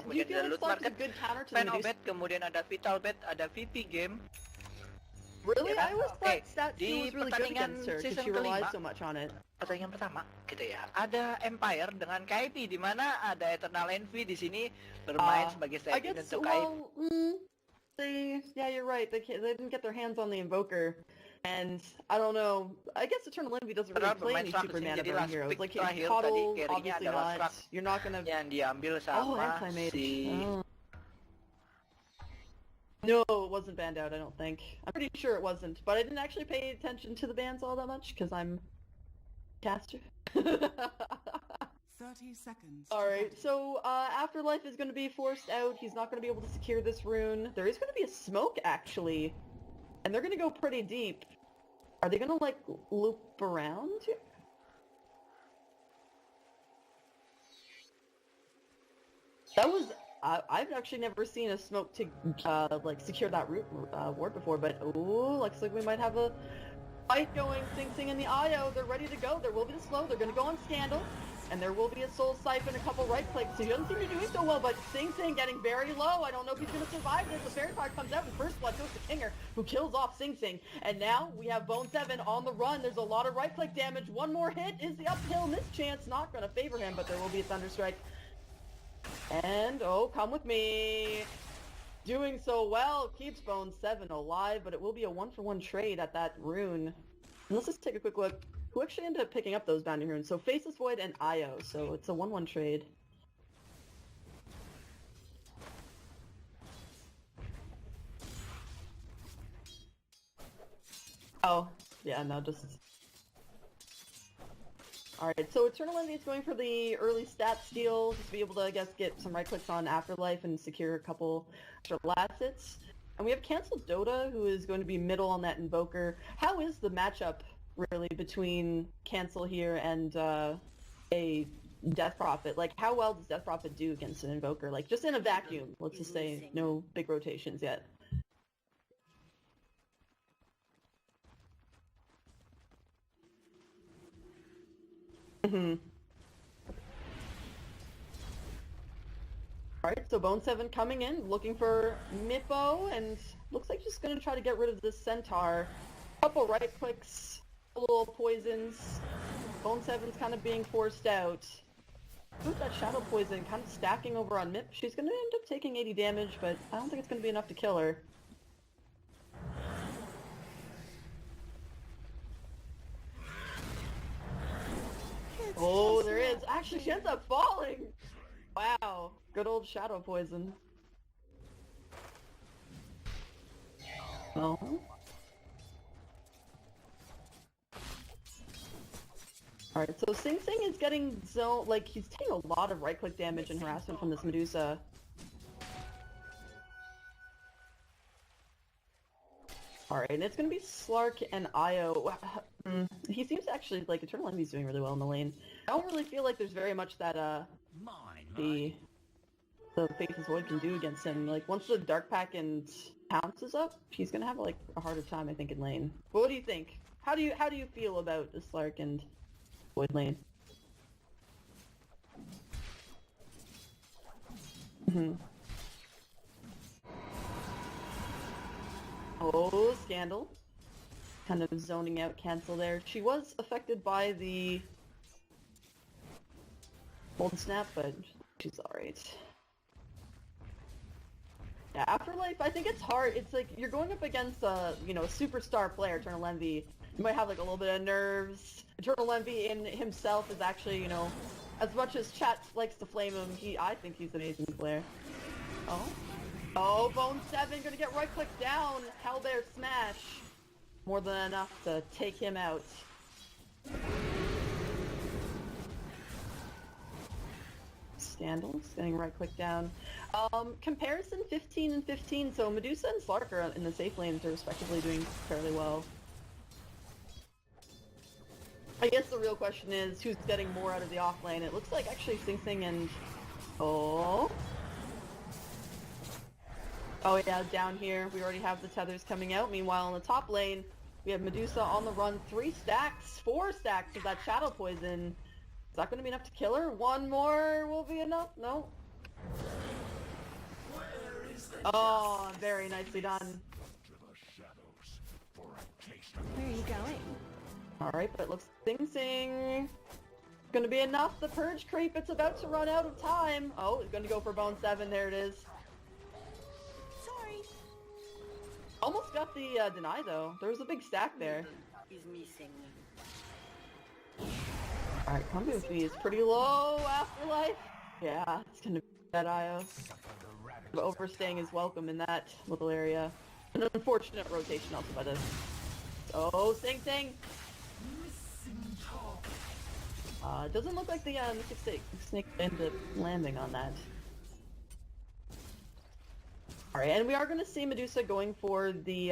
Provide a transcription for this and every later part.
kemudian feel ada like loot Slark's a market, good counter to fan the Medusa? obet, kemudian ada vital bet, ada VP game. Really? Ya kan? I always Oke, thought stat di steal was really good pertandingan against her because season she relies kelima, so much on it. pertandingan pertama gitu ya. Ada Empire dengan Kaipi di mana ada Eternal Envy di sini bermain sebagai I stand-in guess, untuk well, yeah, you're right. They didn't get their hands on the Invoker, and I don't know. I guess Eternal Envy doesn't really Padahal play bermain any Struck super di sini, mana jadi burn last heroes. pick Like terakhir tadi Coddle, carry-nya obviously adalah not. Struck You're not gonna. yang diambil Oh, sama anti-mage. si... No, it wasn't banned out, I don't think. I'm pretty sure it wasn't, but I didn't actually pay attention to the bans all that much, because I'm caster. 30 seconds. Alright, so Afterlife is going to be forced out. He's not going to be able to secure this rune. There is going to be a smoke, actually. And they're going to go pretty deep. Are they going to, like, loop around here? That was... I've actually never seen a smoke to, like, secure that ward before, but, ooh, looks like we might have a fight going. Sing Sing and the IO, they're ready to go. There will be the slow, they're gonna go on Scandal, and there will be a Soul Siphon, a couple right clicks. He doesn't seem to be doing so well, but Sing Sing getting very low. I don't know if he's gonna survive this. The Fairy Fire comes out, and First Blood goes to Kinger, who kills off Sing Sing. And now we have Bone 7 on the run. There's a lot of right click damage. One more hit is the uphill mischance. Not gonna favor him, but there will be a Thunderstrike. And, oh, come with me. Doing so well, keeps Bone 7 alive, but it will be a 1-for-1 trade at that rune. And let's just take a quick look. Who actually ended up picking up those bounty runes? So Faceless Void and Io, so it's a 1-1 trade. Oh, yeah, no, just... Alright, so Eternal Envy is going for the early stat steal, just to be able to, I guess, get some right clicks on Afterlife and secure a couple extra last hits. And we have Cancelled Dota, who is going to be middle on that Invoker. How is the matchup, really, between Cancel here and a Death Prophet? Like, how well does Death Prophet do against an Invoker? Like, just in a vacuum, let's just say, no big rotations yet. Alright, so Bone 7 coming in, looking for Mippo, and looks like she's gonna try to get rid of this Centaur. Couple right clicks, a little poisons. Bone 7's kind of being forced out. With that Shadow Poison kind of stacking over on Mip, she's gonna end up taking 80 damage, but I don't think it's gonna be enough to kill her. Oh, there is. Actually, she ends up falling. Wow. Good old Shadow Poison. Oh. Alright, so Sing Sing is getting zone, like, he's taking a lot of right-click damage and harassment from this Medusa. Alright, and it's gonna be Slark and Io. He seems to actually, like, Eternal Envy's doing really well in the lane. I don't really feel like there's very much that, the Faceless Void can do against him. Like, once the Dark Pack and Pounce is up, he's gonna have, like, a harder time, I think, in lane. But what do you think? How do you feel about the Slark and Void lane? Oh, Scandal. Kind of zoning out Cancel there. She was affected by the Golden Snap, but she's alright. Yeah, Afterlife, I think it's hard. It's like, you're going up against a, you know, a superstar player, Eternal Envy. You might have, like, a little bit of nerves. Eternal Envy in himself is actually, you know, as much as chat likes to flame him, I think he's an amazing player. Oh. Oh, Bone 7 gonna get right click down. Hell Bear Smash. More than enough to take him out. Scandals getting right click down. Comparison 15 and 15, so Medusa and Slark are in the safe lanes are respectively doing fairly well. I guess the real question is who's getting more out of the off lane. It looks like actually Sing Sing and... Oh yeah, down here we already have the tethers coming out. Meanwhile in the top lane we have Medusa on the run. 3 stacks, 4 stacks of that Shadow Poison. Is that going to be enough to kill her? One more will be enough? No. Oh, very nicely done. Where are you going? Alright, but it looks Sing Sing. Gonna be enough. The Purge creep, it's about to run out of time. Oh, it's gonna go for Bone 7. There it is. Sorry. Almost got the deny though. There was a big stack there. Is missing. Alright, Combi with me is pretty low. Afterlife. Yeah, it's gonna be that IO. But overstaying is welcome in that little area. An unfortunate rotation also by the... Oh, Sing Sing! It doesn't look like the Mystic Snake ended up landing on that. Alright, and we are going to see Medusa going for the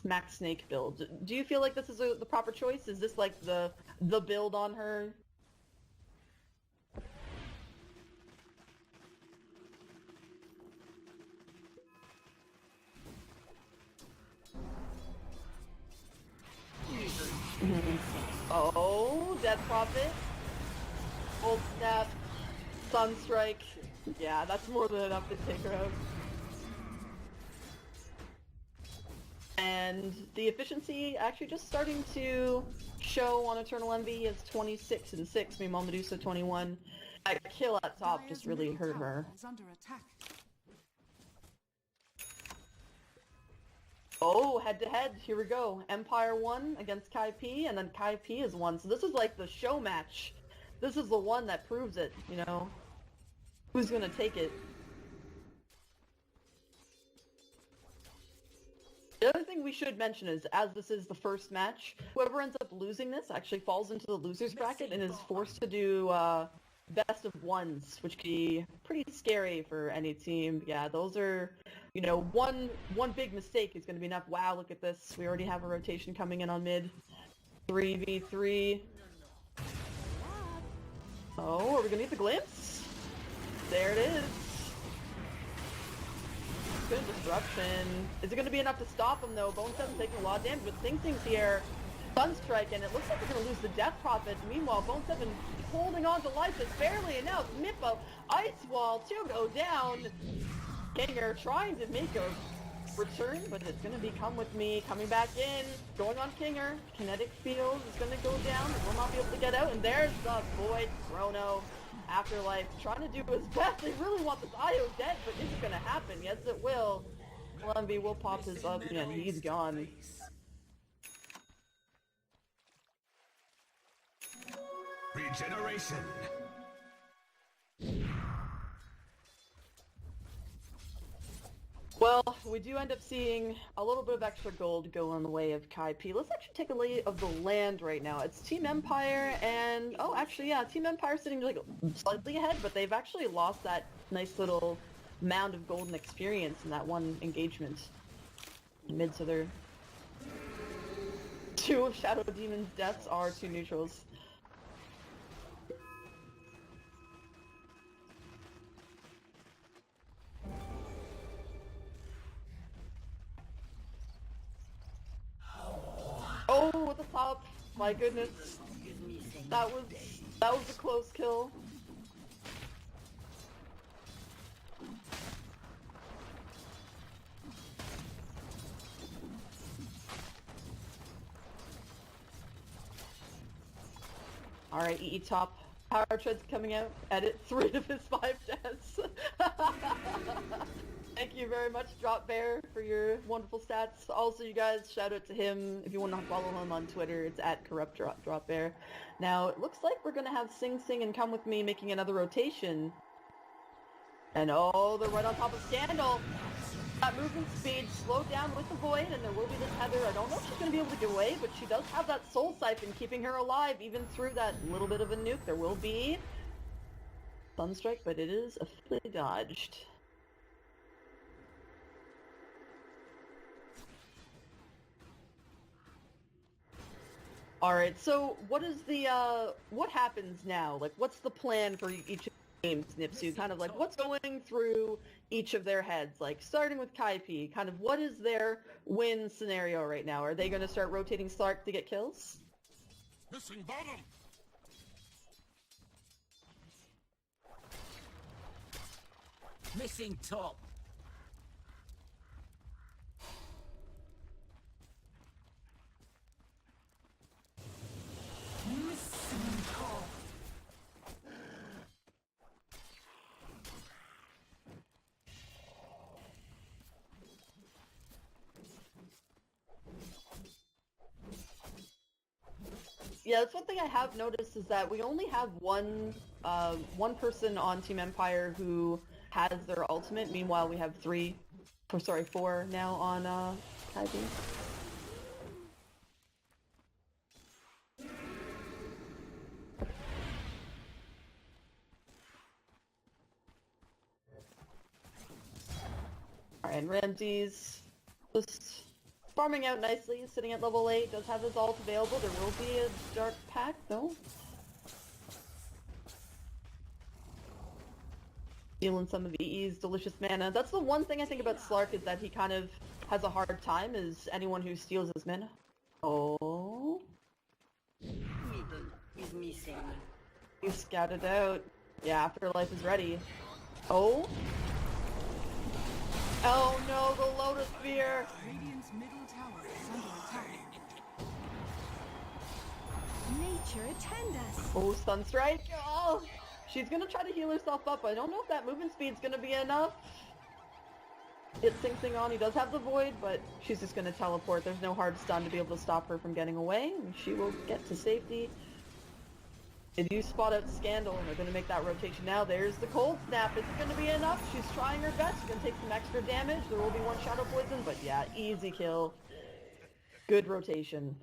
Max Snake build. Do you feel like this is the proper choice? Is this like the build on her? Oh, Death Prophet. Old Snap. Sunstrike. Yeah, that's more than enough to take her out. And the efficiency actually just starting to show on Eternal Envy as 26 and 6, meanwhile Medusa 21. That kill at top just really hurt her. Oh, head to head, here we go. Empire won against Kaipi, and then Kaipi is won. So this is like the show match. This is the one that proves it, you know. Who's gonna take it? The other thing we should mention is, as this is the first match, whoever ends up losing this actually falls into the loser's bracket and is forced to do best of ones, which can be pretty scary for any team. Yeah, those are, you know, one big mistake is going to be enough. Wow, look at this. We already have a rotation coming in on mid. 3v3. Oh, are we going to get the glimpse? There it is. Good disruption. Is it going to be enough to stop him though? Bone 7 taking a lot of damage, but Sing Sing's here. Sunstrike, and it looks like we're going to lose the Death Prophet. Meanwhile, Bone 7 holding on to life just barely enough. Mippo, Ice Wall to go down. Kinger trying to make a return, but it's going to be Come With Me coming back in. Going on Kinger. Kinetic Field is going to go down. It will not be able to get out. And there's the Void Chrono. Afterlife trying to do his best. They really want this IO dead, but is it going to happen? Yes, it will. Columbia will pop his up, and he's gone. Regeneration. Well, we do end up seeing a little bit of extra gold go on the way of Kaipi. Let's actually take a lay of the land right now. It's Team Empire and... Oh, actually, yeah, Team Empire sitting like slightly ahead, but they've actually lost that nice little mound of golden experience in that one engagement. Mid, so they're... 2 of Shadow Demon's deaths are 2 neutrals. Oh, with the top! My goodness, that was a close kill. All right, EE top. Power treads coming out. Edit 3 of his 5 deaths. Thank you very much, Drop Bear, for your wonderful stats. Also, you guys, shout out to him. If you want to follow him on Twitter, it's at Corrupt Drop Bear. Now, it looks like we're going to have Sing Sing and Come With Me making another rotation. And oh, they're right on top of Scandal. That movement speed slowed down with the Void, and there will be this Heather. I don't know if she's going to be able to get away, but she does have that Soul Siphon keeping her alive, even through that little bit of a nuke. There will be Sunstrike, but it is officially dodged. Alright, so what is the, what happens now? Like, what's the plan for each of the games, Nipsu? Kind of like, what's going through each of their heads? Like, starting with Kaipi, kind of what is their win scenario right now? Are they going to start rotating Slark to get kills? Missing bottom. Missing top. Yeah, that's one thing I have noticed is that we only have one person on Team Empire who has their ultimate. Meanwhile, we have four now on Kaipi. Alright, and Ramses just farming out nicely, sitting at level 8, does have his ult available. There will be a dark pack though. Stealing some of EE's delicious mana. That's the one thing I think about Slark is that he kind of has a hard time is anyone who steals his mana. Oh. Middle is missing. He's scouted out. Yeah, Afterlife is ready. Oh. Oh no, the Lotus Sphere! Radiant's middle tower is under attack. Nature attend us. Oh, Sunstrike! Oh! She's gonna try to heal herself up. I don't know if that movement speed's gonna be enough. It's Sing on. He does have the Void, but she's just gonna teleport. There's no hard stun to be able to stop her from getting away, and she will get to safety. They do spot out Scandal, and they're gonna make that rotation now. There's the Cold Snap. Is it gonna be enough? She's trying her best. She's gonna take some extra damage. There will be one Shadow Poison, but yeah, easy kill. Good rotation.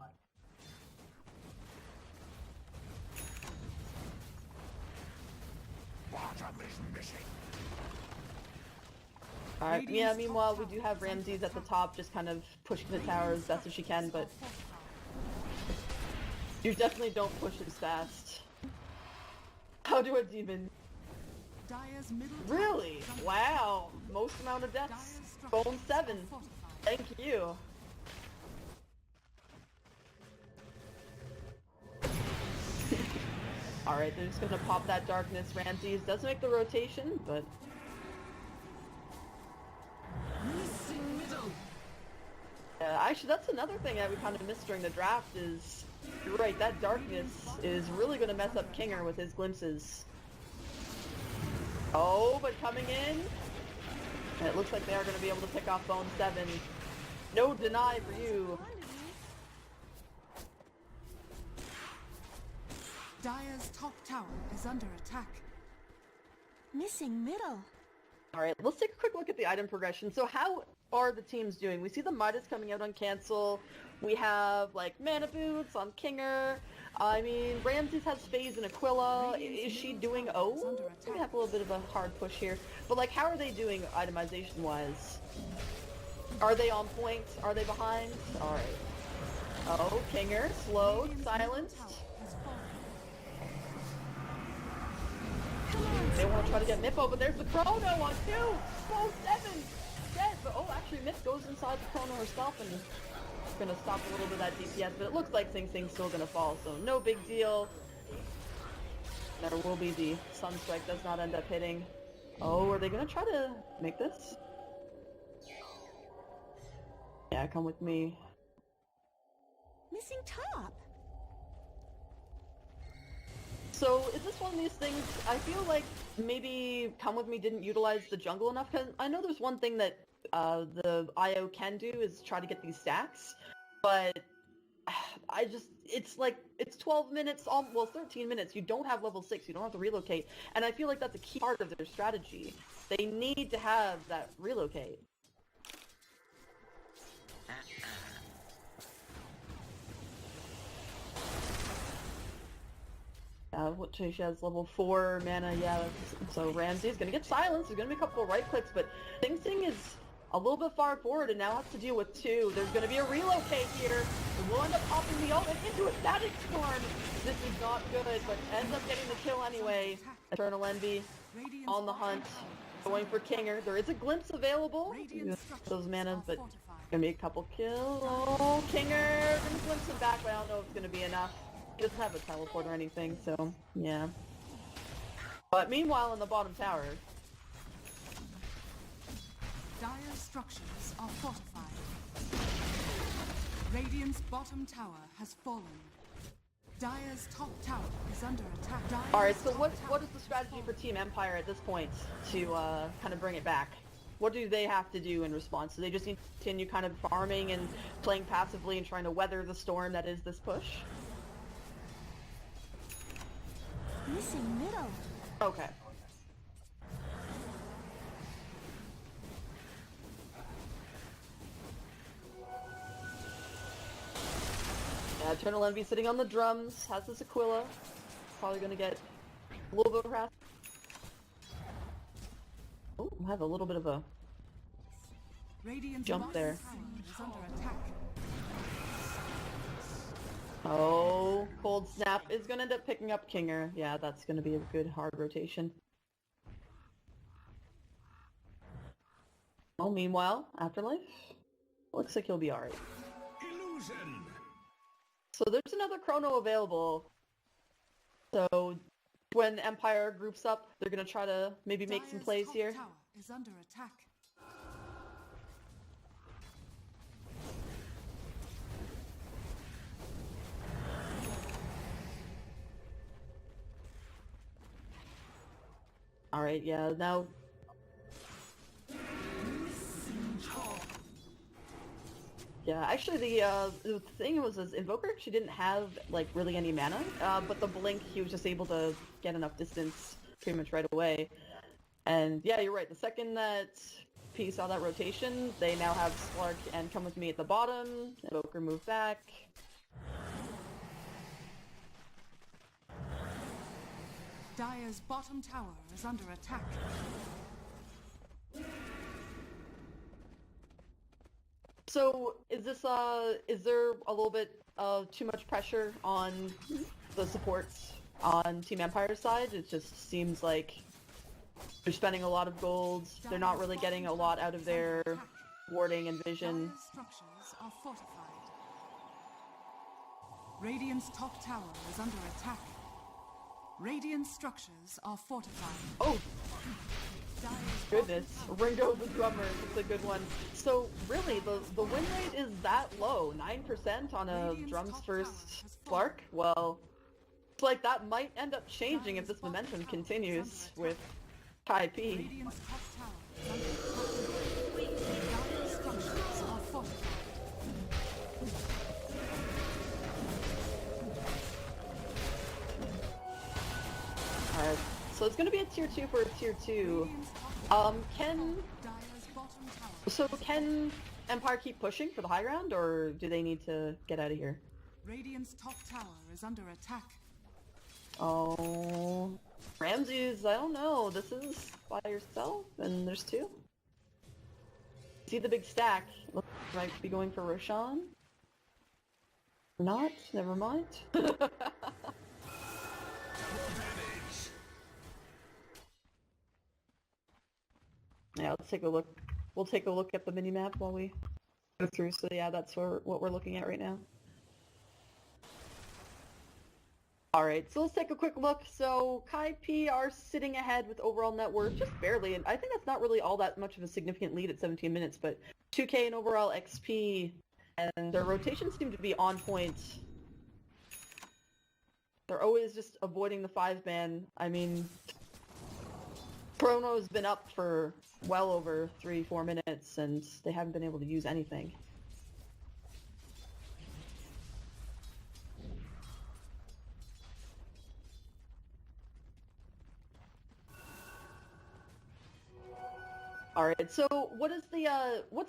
Bottom is missing. Alright, yeah, meanwhile we do have Ramses at the top just kind of pushing the tower as best as she can, but you definitely don't push as fast. How do a demon? Dire's middle Really? Wow! Most amount of deaths. Bone 7. Thank you. Alright, they're just gonna pop that darkness. Ramses does make the rotation, but actually, that's another thing that we kind of missed during the draft is, you're right, that darkness is really going to mess up Kinger with his glimpses. Oh, but coming in, and it looks like they are going to be able to pick off Bone 7. No deny for you. Dire's top tower is under attack. Missing middle. Alright, let's take a quick look at the item progression. So how are the teams doing? We see the Midas coming out on cancel. We have, like, Mana Boots on Kinger. I mean, Ramses has Phase and Aquila. Is she doing O? We have a little bit of a hard push here. But, like, how are they doing itemization-wise? Are they on point? Are they behind? Alright. Oh, Kinger, slowed, silenced. They want to try to get Mippo, but there's the Chrono on 2! Oh, 7! Dead! But, oh, actually, Mip goes inside the Chrono herself and is going to stop a little bit of that DPS, but it looks like Sing Sing's still going to fall, so no big deal. There will be the Sunstrike does not end up hitting. Oh, are they going to try to make this? Yeah, come with me. Missing top. So, is this one of these things, I feel like maybe Come With Me didn't utilize the jungle enough, because I know there's one thing that the IO can do is try to get these stacks, but it's like, it's 12 minutes, well, 13 minutes, you don't have level 6, you don't have to relocate, and I feel like that's a key part of their strategy. They need to have that relocate. She has level 4 mana, yeah, so Ramsey's gonna get silenced, there's gonna be a couple of right clicks, but Sing Sing is a little bit far forward and now has to deal with 2. There's gonna be a relocate here, we'll end up popping the ult and into a static storm! This is not good, but ends up getting the kill anyway. Eternal Envy on the hunt, going for Kinger. There is a glimpse available, those manas, but gonna be a couple kills. Oh, Kinger, gonna glimpse him back, but I don't know if it's gonna be enough. He doesn't have a teleport or anything, so yeah. But meanwhile, in the bottom tower, Dire's structures are fortified. Radiant's bottom tower has fallen. Dire's top tower is under attack. alright, so what is the strategy for Team Empire at this point to kind of bring it back? What do they have to do in response? Do they just need to continue kind of farming and playing passively and trying to weather the storm that is this push? Missing middle. Okay. Yeah, Eternal Envy sitting on the drums, has this Aquila. Probably gonna get a little bit of harassment. Oh, I have a little bit of a Radiant's jump bottom there. tower is under attack. Oh, Cold Snap is gonna end up picking up Kinger. Yeah, that's gonna be a good hard rotation. Well, meanwhile, Afterlife looks like he'll be alright. Illusion. So there's another Chrono available. So when Empire groups up, they're gonna try to maybe make some Dire's plays top here. tower is under attack. Alright, yeah, now... Yeah, actually the thing was Invoker actually didn't have, like, really any mana, but the Blink, he was just able to get enough distance pretty much right away. And yeah, you're right, the second that P saw that rotation, they now have Slark and Come With Me at the bottom, Invoker move back. Dire's bottom tower is under attack. So, is there a little bit of too much pressure on the supports on Team Empire's side? It just seems like they're spending a lot of gold, they're not really getting a lot out of their warding and vision. Dire's structures are fortified. Radiant's top tower is under attack. Radiant structures are fortified. Oh, Dire's goodness. Ringo the drummer, it's a good one. So, really, the win rate is that low, 9% on a drums first Clark? Well, it's like that might end up changing if this momentum continues with Kaipi. Radiant's top tower is under attack. Dire's structures are fortified. Alright, so it's gonna be a tier 2 for a tier 2. Radiant's top Can... Dire's bottom tower. So can Empire keep pushing for the high ground, or do they need to get out of here? Radiant's top tower is under attack. Oh... Ramses, I don't know, this is by yourself, and there's two? See the big stack. Looks like might be going for Roshan? Not? Never mind. Yeah, let's take a look. We'll take a look at the minimap while we go through. So yeah, that's what we're looking at right now. Alright, so let's take a quick look. So Kaipi are sitting ahead with overall net worth, just barely, and I think that's not really all that much of a significant lead at 17 minutes, but 2k in overall XP, and their rotations seem to be on point. They're always just avoiding the 5-man. I mean, Chrono's been up for well over 3-4 minutes, and they haven't been able to use anything. Alright, so what's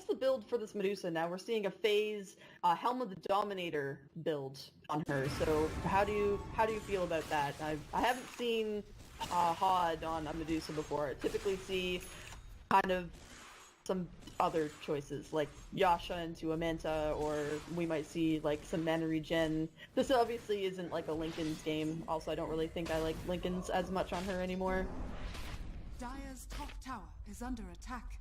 the build for this Medusa now? We're seeing a phase Helm of the Dominator build on her. So how do you feel about that? I haven't seen HOD on a Medusa before. I typically see kind of some other choices like Yasha into a Manta, or we might see like some mana regen. This obviously isn't like a Linken's game. Also, I don't really think I like Linken's as much on her anymore. Dire's top tower is under attack.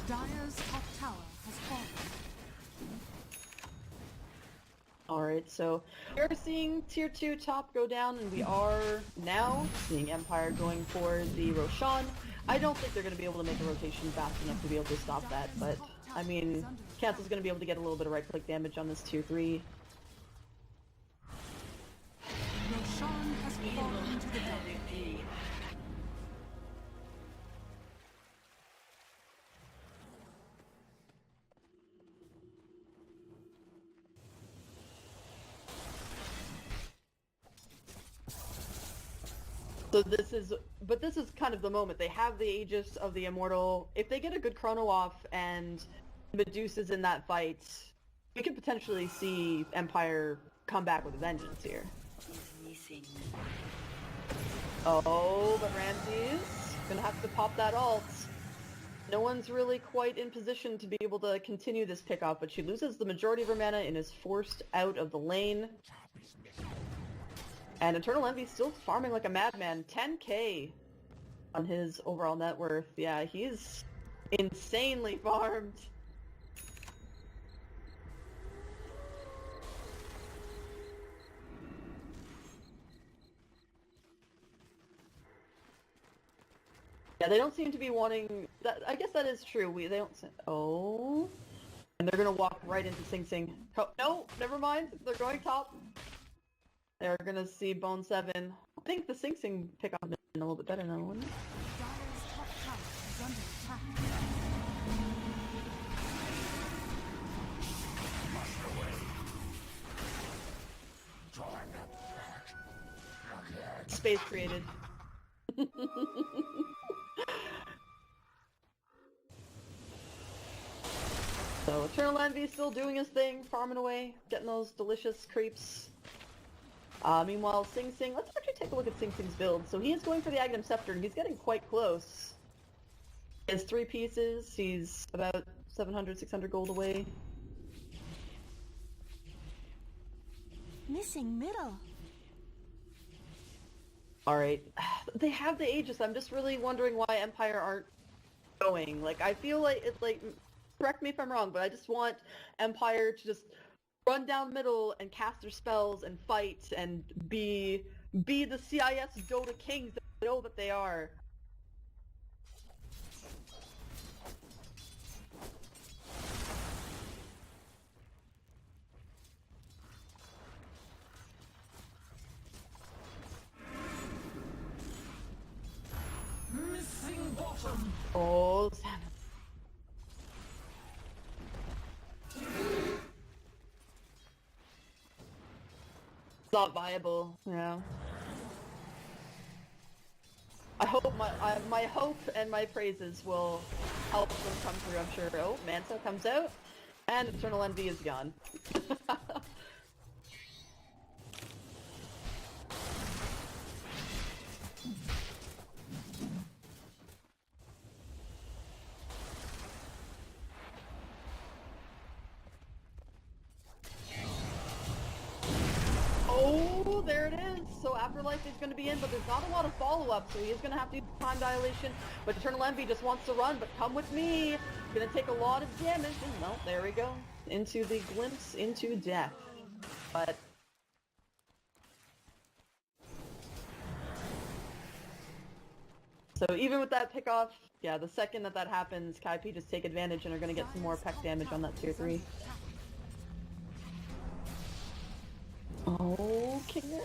Dire's top tower has fallen. Alright, so we are seeing tier 2 top go down, and we are now seeing Empire going for the Roshan. I don't think they're going to be able to make a rotation fast enough to be able to stop that, but I mean, Cancel's going to be able to get a little bit of right-click damage on this tier 3. Roshan has fallen to the dark. So this is kind of the moment. They have the Aegis of the Immortal. If they get a good chrono off and Medusa's in that fight, we could potentially see Empire come back with a vengeance here. Is missing. Oh, but Ramsey's gonna have to pop that ult. No one's really quite in position to be able to continue this pickoff, but she loses the majority of her mana and is forced out of the lane. And Eternal Envy's still farming like a madman. 10k on his overall net worth. Yeah, he's insanely farmed. Yeah, they don't seem to be wanting that. I guess that is true. They don't. Oh, and they're gonna walk right into Sing Sing. Oh, no, never mind. They're going top. They're gonna see Bone 7. I think the Sing Sing pick up been a little bit better now, wouldn't it? Dire's top tower is under attack. Space created. So Eternal Envy still doing his thing, farming away, getting those delicious creeps. Meanwhile, Sing Sing, let's actually take a look at Sing Sing's build. So he is going for the Aghanim Scepter, and he's getting quite close. He has 3 pieces, he's about 700, 600 gold away. Missing middle. Alright, they have the Aegis, I'm just really wondering why Empire aren't going. Like, I feel like it's like, correct me if I'm wrong, but I just want Empire to just run down middle and cast their spells and fight and be the CIS Dota kings that I know that they are. Missing bottom. Oh, Sam. It's not viable. Yeah. I hope my hope and my praises will help them come through. I'm sure. Oh, Manta comes out, and Eternal Envy is gone. Oh, there it is. So Afterlife is going to be in, but there's not a lot of follow-up, so he is going to have to use time dilation. But Eternal Envy just wants to run, but come with me. Going to take a lot of damage, and well, there we go. Into the glimpse into death. But so even with that pickoff, yeah, the second that happens, Kaipi just take advantage and are going to get some more peck damage on that tier 3. Oh, Kinger!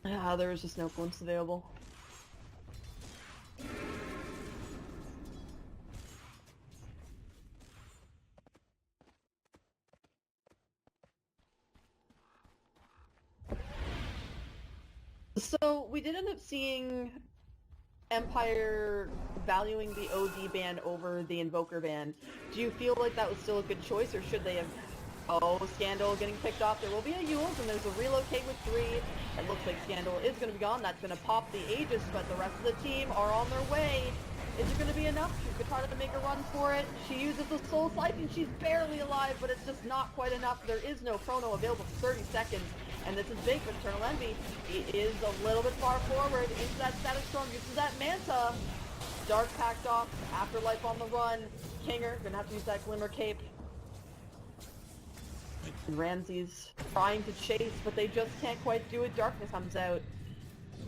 Ah, there was just no glimpse available. So, we did end up seeing Empire valuing the OD ban over the Invoker ban. Do you feel like that was still a good choice, or should they have... Oh, Scandal getting picked off. There will be a Yules, and there's a relocate with 3. It looks like Scandal is going to be gone. That's going to pop the Aegis, but the rest of the team are on their way. Is it going to be enough? She's going to make a run for it. She uses the Soul Slice, and she's barely alive, but it's just not quite enough. There is no chrono available for 30 seconds. And this is big for Eternal Envy. He is a little bit far forward into that Static Storm, uses that Manta. Dark packed off, Afterlife on the run. Kinger gonna have to use that Glimmer Cape. And Ramsey's trying to chase, but they just can't quite do it. Darkness comes out.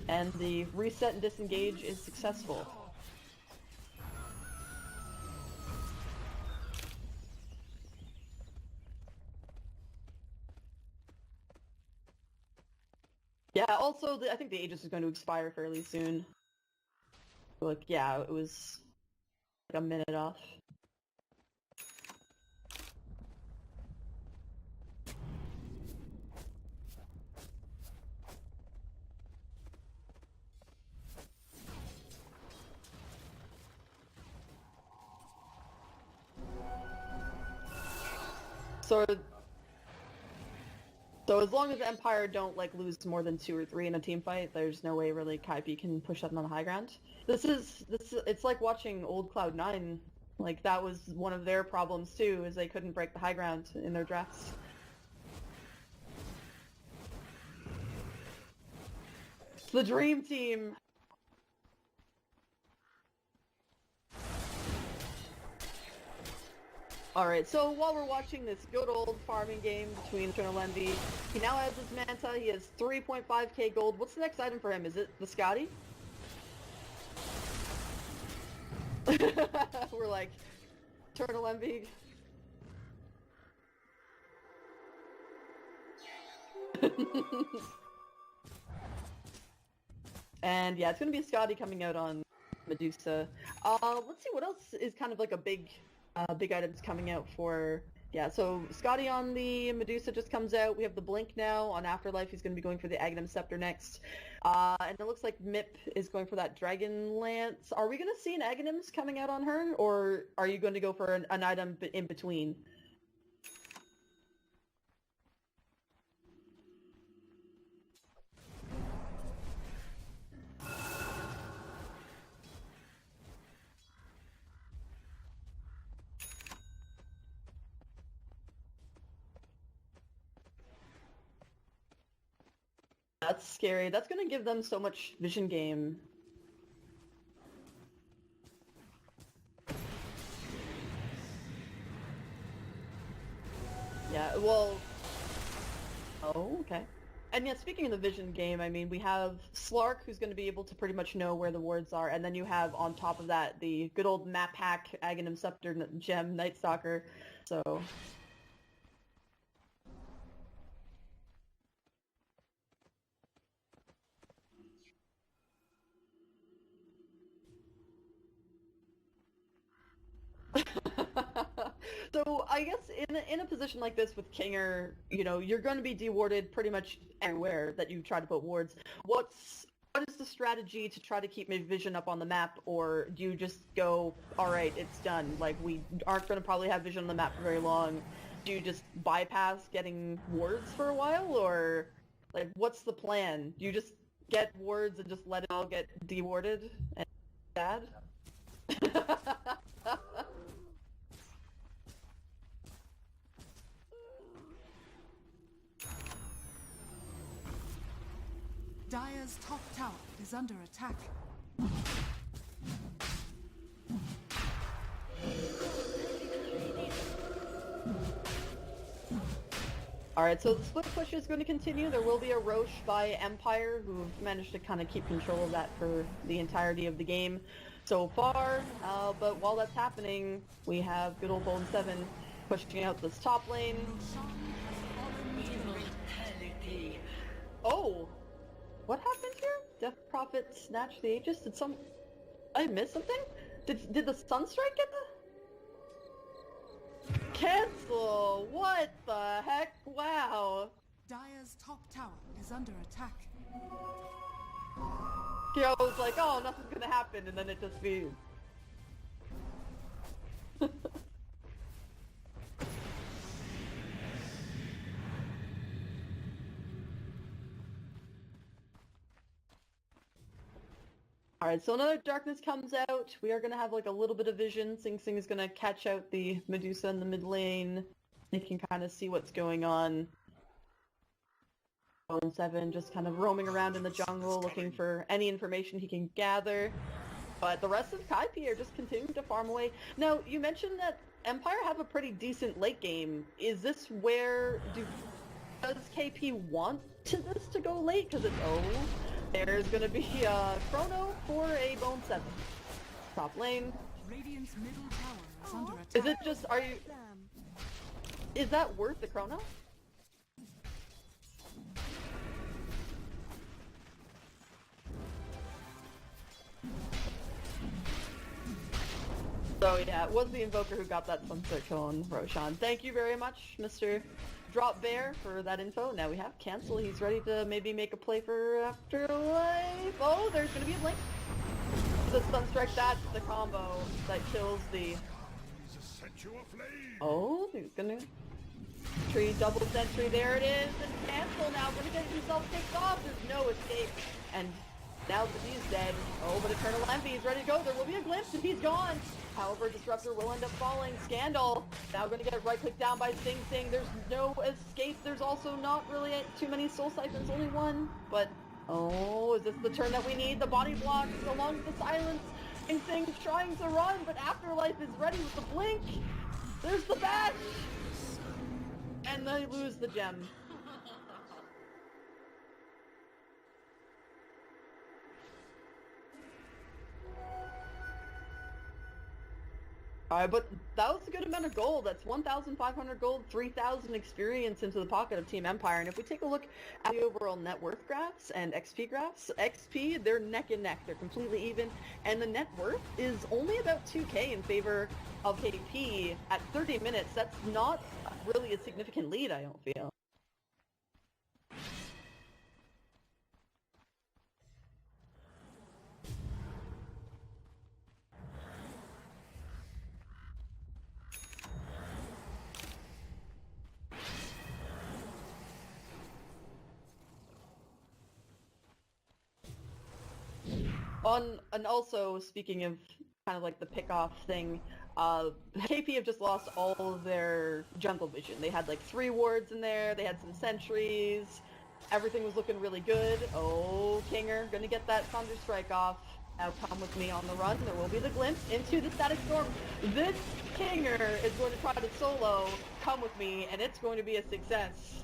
And the reset and disengage is successful. Yeah, also, I think the Aegis is going to expire fairly soon. Like, yeah, it was like a minute off. So as long as Empire don't like lose more than 2 or 3 in a team fight, there's no way really Kaipi can push up on the high ground. It's like watching old Cloud9. Like that was one of their problems too, is they couldn't break the high ground in their drafts. It's the dream team. Alright, so while we're watching this good old farming game between Eternal Envy, he now has his Manta, he has 3.5k gold. What's the next item for him? Is it the Scotty? We're like, Eternal Envy. And yeah, it's gonna be a Scotty coming out on Medusa. Let's see what else is kind of like a big items coming out for. Yeah, so Scotty on the Medusa just comes out. We have the Blink now on Afterlife. He's going to be going for the Aghanim Scepter next. And it looks like Mip is going for that Dragon Lance. Are we going to see an Aghanims coming out on her, or are you going to go for an item in between? That's scary. That's gonna give them so much vision game. Yeah, well... Oh, okay. And yeah, speaking of the vision game, I mean, we have Slark, who's going to be able to pretty much know where the wards are, and then you have, on top of that, the good old map hack, Aghanim Scepter, Gem, Night Stalker, so... So I guess in a position like this with Kinger, you know, you're going to be dewarded pretty much everywhere that you try to put wards. What is the strategy to try to keep my vision up on the map, or do you just go, all right, it's done? Like, we aren't going to probably have vision on the map for very long. Do you just bypass getting wards for a while, or like what's the plan? Do you just get wards and just let it all get dewarded and bad? Dire's top tower is under attack. Alright, so the split push is going to continue. There will be a Roche by Empire, who've managed to kind of keep control of that for the entirety of the game so far. But while that's happening, we have good old Golden 7 pushing out this top lane. Oh! What happened here? Death Prophet snatched the Aegis? Did I miss something? Did the Sunstrike get the... Cancel! What the heck? Wow! Dire's top tower is under attack. Yeah, I was like, oh, nothing's gonna happen, and then it just be... Alright, so another darkness comes out. We are going to have like a little bit of vision. Sing Sing is going to catch out the Medusa in the mid lane. They can kind of see what's going on. Bone 7 just kind of roaming around in the jungle looking for any information he can gather. But the rest of Kaipi are just continuing to farm away. Now, you mentioned that Empire have a pretty decent late game. Is this where... Does KP want this to go late? Because it's... Oh... There's gonna be a Chrono for a Bone 7. Top lane. Radiant's middle tower is under attack. Is it just, is that worth the Chrono? So yeah, it was the Invoker who got that Sunset kill on Roshan. Thank you very much, Mr. Drop Bear, for that info. Now we have Cancel. He's ready to maybe make a play for Afterlife. Oh, there's gonna be a blink. The Sunstrike, that's the combo that kills the... Set you aflame. Oh, he's gonna... Tree, double sentry, there it is, and Cancel now gonna get himself kicked off. There's no escape, and now that he's dead, oh, but Eternal Envy is ready to go. There will be a glimpse if he's gone. However, Disruptor will end up falling. Scandal now gonna get right-clicked down by Sing Sing. There's no escape. There's also not really too many Soul Siphons, only one, but oh, is this the turn that we need? The body blocks along with the silence. Sing Sing trying to run, but Afterlife is ready with the blink. There's the bash! And they lose the gem. Alright, but that was a good amount of gold. That's 1,500 gold, 3,000 experience into the pocket of Team Empire. And if we take a look at the overall net worth graphs and XP graphs, XP, they're neck and neck. They're completely even. And the net worth is only about 2k in favor of KP at 30 minutes. That's not really a significant lead, I don't feel. And also, speaking of kind of like the pick-off thing, KP have just lost all of their jungle vision. They had like 3 wards in there, they had some sentries, everything was looking really good. Oh, Kinger, gonna get that Thunder Strike off. Now come with me on the run, there will be the glimpse into the Static Storm. This Kinger is going to try to solo, come with me, and it's going to be a success.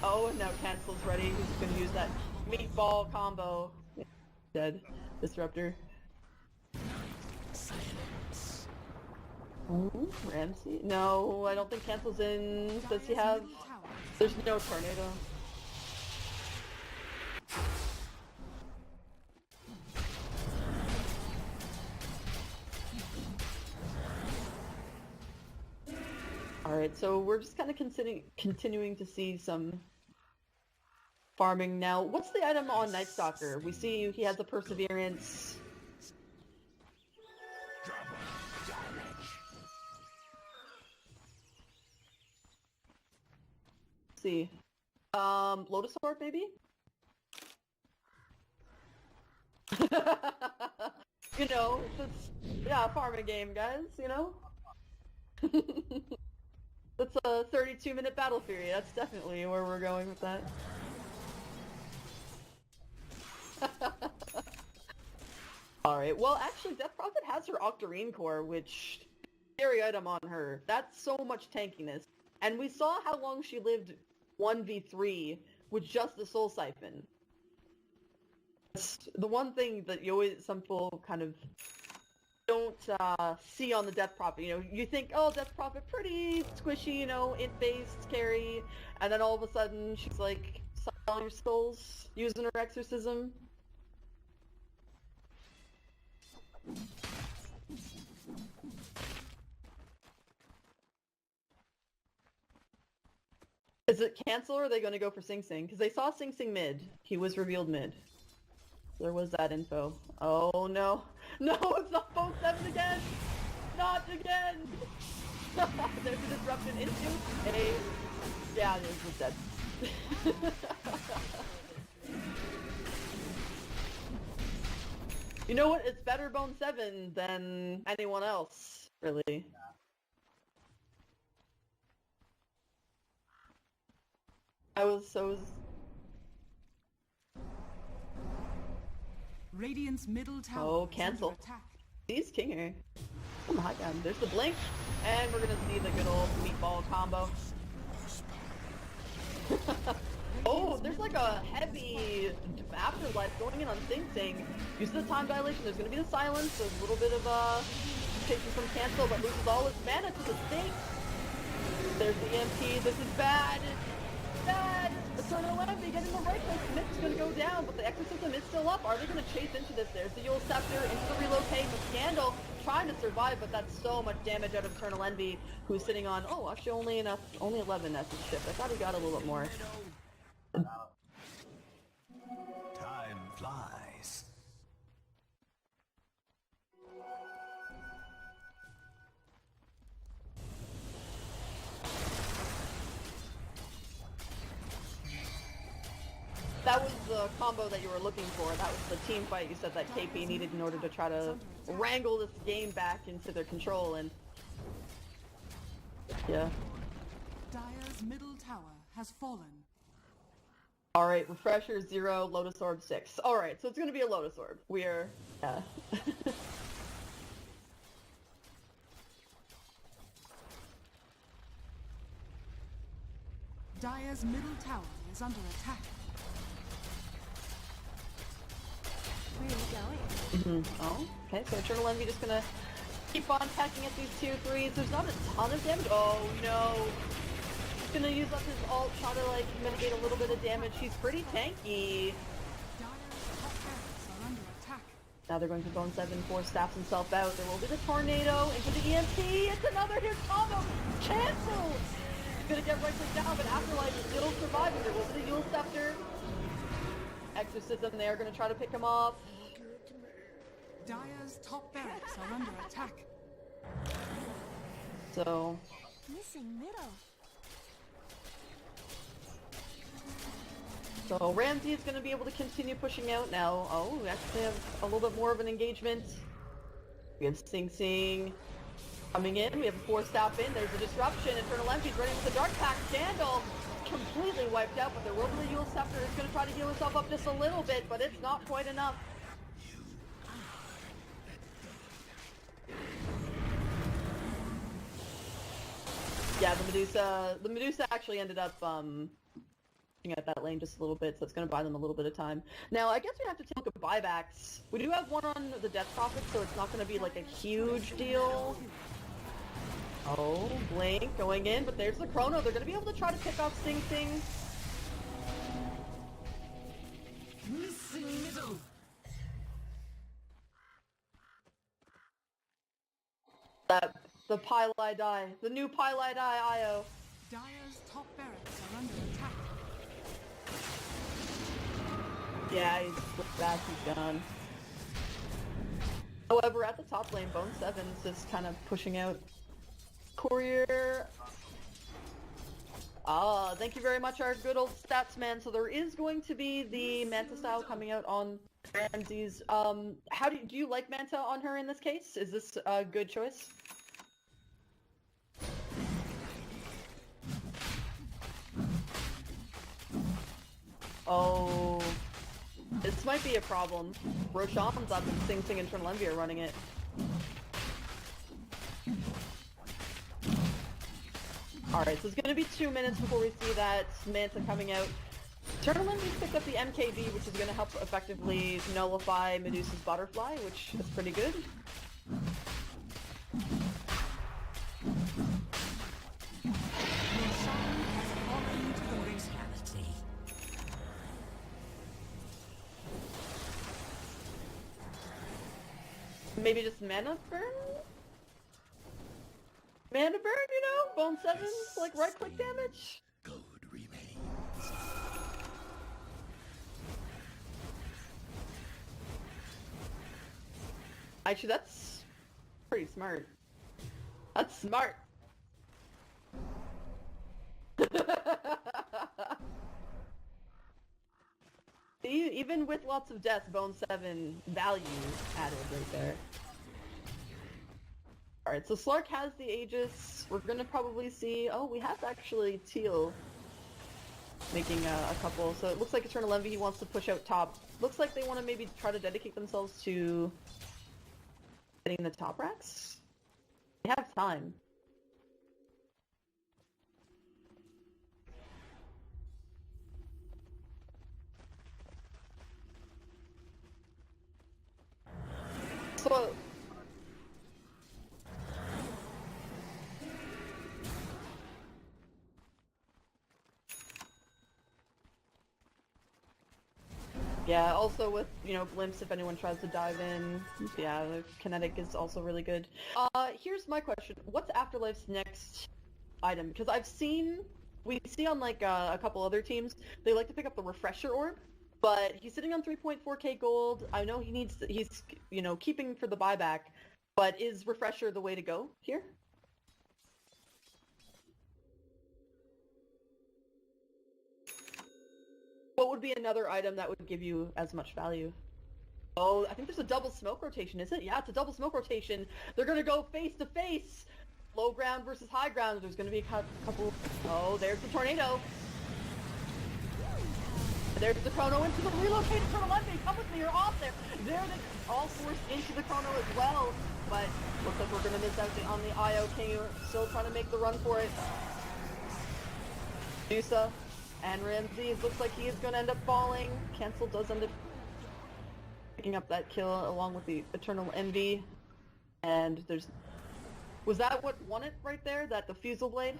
Oh, and now Cancel's ready, he's gonna use that meatball combo. Dead. Disruptor. Silence. Oh, Ramsey? No, I don't think Cancel's in. Does he have... There's no tornado. Alright, so we're just kind of continuing to see some farming now. What's the item on Night Stalker? We see he has a Perseverance. Let's see. Lotus Orb maybe? You know, it's yeah, a farming game, guys, you know? That's a 32-minute battle period. That's definitely where we're going with that. Alright, well actually Death Prophet has her Octarine Core, which scary item on her. That's so much tankiness. And we saw how long she lived 1v3 with just the Soul Siphon. That's the one thing that some people kind of don't see on the Death Prophet. You know, you think, oh, Death Prophet pretty squishy, you know, int-based carry, and then all of a sudden she's like selling your souls, using her exorcism. Is it cancel or are they going to go for Sing Sing? Because they saw Sing Sing mid. He was revealed mid. There was that info. Oh no. No, it's not Folk 7 again! Not again! There's a disruption into a... Yeah, it was dead. You know what? It's better Bone 7 than anyone else, really. I was so... Radiant's middle tower. Oh, is cancel. under attack. He's Kinger. Oh my god, there's the blink, and we're gonna see the good old meatball combo. Oh, there's like a heavy afterlife going in on Sing Sing. Use the time dilation, there's gonna be the silence, there's a little bit of taking some cancel, but loses all his mana to the stake. There's the EMP, this is bad. Bad! Eternal Envy getting the right place. Smith's gonna go down, but the exorcism is still up. Are they gonna chase into this? There's the Yule Scepter into the relocate. The Scandal trying to survive, but that's so much damage out of Eternal Envy, who's sitting on, oh, actually only 11 as his ship. I thought he got a little bit more. Time flies. that was the combo that you were looking for. That was the team fight you said that KP needed in order to try to wrangle this game back into their control, and yeah. Dire's middle tower has fallen. Alright, Refresher 0, Lotus Orb 6. Alright, so it's gonna be a Lotus Orb. We're... yeah. Dire's middle tower is under attack. Where are you going? Oh, okay, so Eternal Envy just gonna keep on packing at these 2-3s. There's not a ton of damage. Oh no! He's gonna use up his ult, try to like mitigate a little bit of damage. He's pretty tanky. Dire's top barracks are under attack. Now they're going to Bone 7, 4 staffs himself out. There will be the Tornado into the EMP. It's another hit combo! Cancel! He's gonna get right click down, but Afterlife is still surviving. There will be the Yule Scepter. Exorcism, they're gonna try to pick him off. Dire's top barracks are under attack. So, Missing middle. so Ramsey is gonna be able to continue pushing out now. Oh, we actually have a little bit more of an engagement. We have Sing Sing coming in. We have a 4-stop in. There's a disruption. Eternal Empty's running with the Dark Pact. Scandal completely wiped out, but there will be the Yule Scepter. It's gonna try to heal himself up just a little bit, but it's not quite enough. Yeah, the Medusa actually ended up at that lane just a little bit, so it's going to buy them a little bit of time. Now, I guess we have to take a look at buybacks. We do have one on the Death Prophet, so it's not going to be like a huge deal. Oh, Blink going in, but there's the Chrono. They're going to be able to try to pick off Sing Sing. Missing middle. The Pylai Die. The new Pylai Die IO. Dire's top barracks are under attack. Yeah, he's flipped back, he's gone. However, at the top lane, Bone 7's just kind of pushing out. Courier. Ah, thank you very much, our good old stats man. So there is going to be the Manta style coming out on Ramsey's. How do you like Manta on her in this case? Is this a good choice? Oh, this might be a problem. Roshan's up and Sing Sing and Eternal Envy are running it. Alright, so it's gonna be 2 minutes before we see that Manta coming out. Eternal Envy's picked up the MKB, which is gonna help effectively nullify Medusa's Butterfly, which is pretty good. Maybe just mana burn? Mana burn, you know? Bone 7, like right click damage? Gold remains. Actually, that's pretty smart. That's smart. Even with lots of death, Bone 7 value added right there. Alright, so Slark has the Aegis. We're gonna probably see... Oh, we have actually Teal making a couple. So it looks like Eternal Envy wants to push out top. Looks like they want to maybe try to dedicate themselves to getting the top racks. They have time. So... Yeah, also with, you know, Glimpse if anyone tries to dive in. Yeah, the kinetic is also really good. Here's my question. What's Afterlife's next item? Because we see on like a couple other teams, they like to pick up the Refresher Orb, but he's sitting on 3.4k gold. I know he's, you know, keeping for the buyback, but is Refresher the way to go here? What would be another item that would give you as much value? Oh, I think there's a double smoke rotation, is it? Yeah, it's a double smoke rotation. They're gonna go face to face. Low ground versus high ground. There's gonna be a couple. Oh, there's the tornado. There's the chrono into the relocated Chrono Monday. Come with me, you're off there. There they all forced into the chrono as well. But looks like we're gonna miss out on the IO King. Still trying to make the run for it. Medusa and Ramses looks like he is gonna end up falling. Cancel does end up picking up that kill along with the Eternal Envy. And there's... Was that what won it right there? That Diffusal Blade?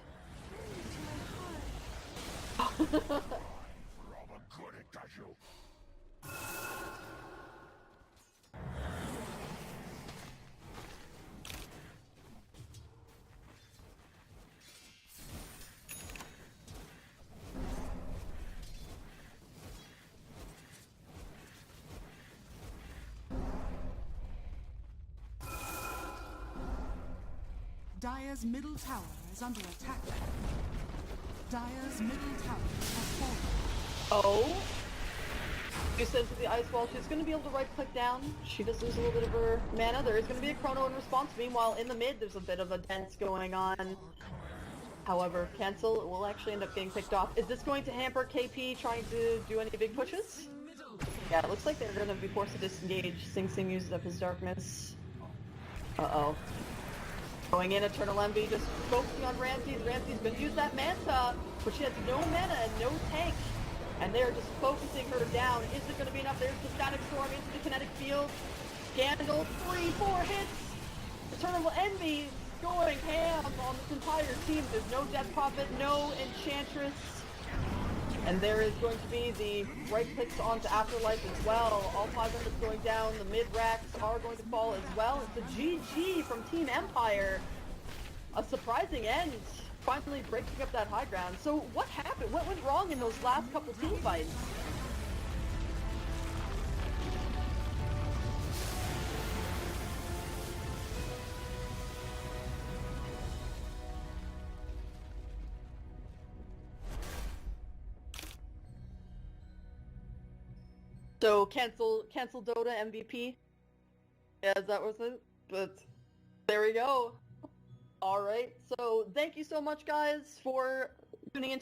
Dire's middle tower is under attack. Dire's middle tower has fallen. Oh. You said to the ice wall, she's going to be able to right click down. She does lose a little bit of her mana. There is going to be a chrono in response. Meanwhile, in the mid, there's a bit of a dance going on. However, cancel will actually end up getting picked off. Is this going to hamper KP trying to do any big pushes? Yeah, it looks like they're going to be forced to disengage. Sing Sing uses up his darkness. Uh-oh. Going in, Eternal Envy, just focusing on Ramses. Ramses gonna use that Manta, but she has no mana and no tank. And they're just focusing her down. Is it gonna be enough? There's the Static Storm into the kinetic field. Scandal, 3-4 hits. Eternal Envy going ham on this entire team. There's no Death Prophet, no Enchantress. And there is going to be the right clicks onto Afterlife as well. All 5 of them going down. The mid racks are going to fall as well. It's a GG from Team Empire. A surprising end. Finally breaking up that high ground. So what happened? What went wrong in those last couple team fights? So cancel Dota MVP. Yeah, that was it. But there we go. All right. So thank you so much, guys, for tuning in.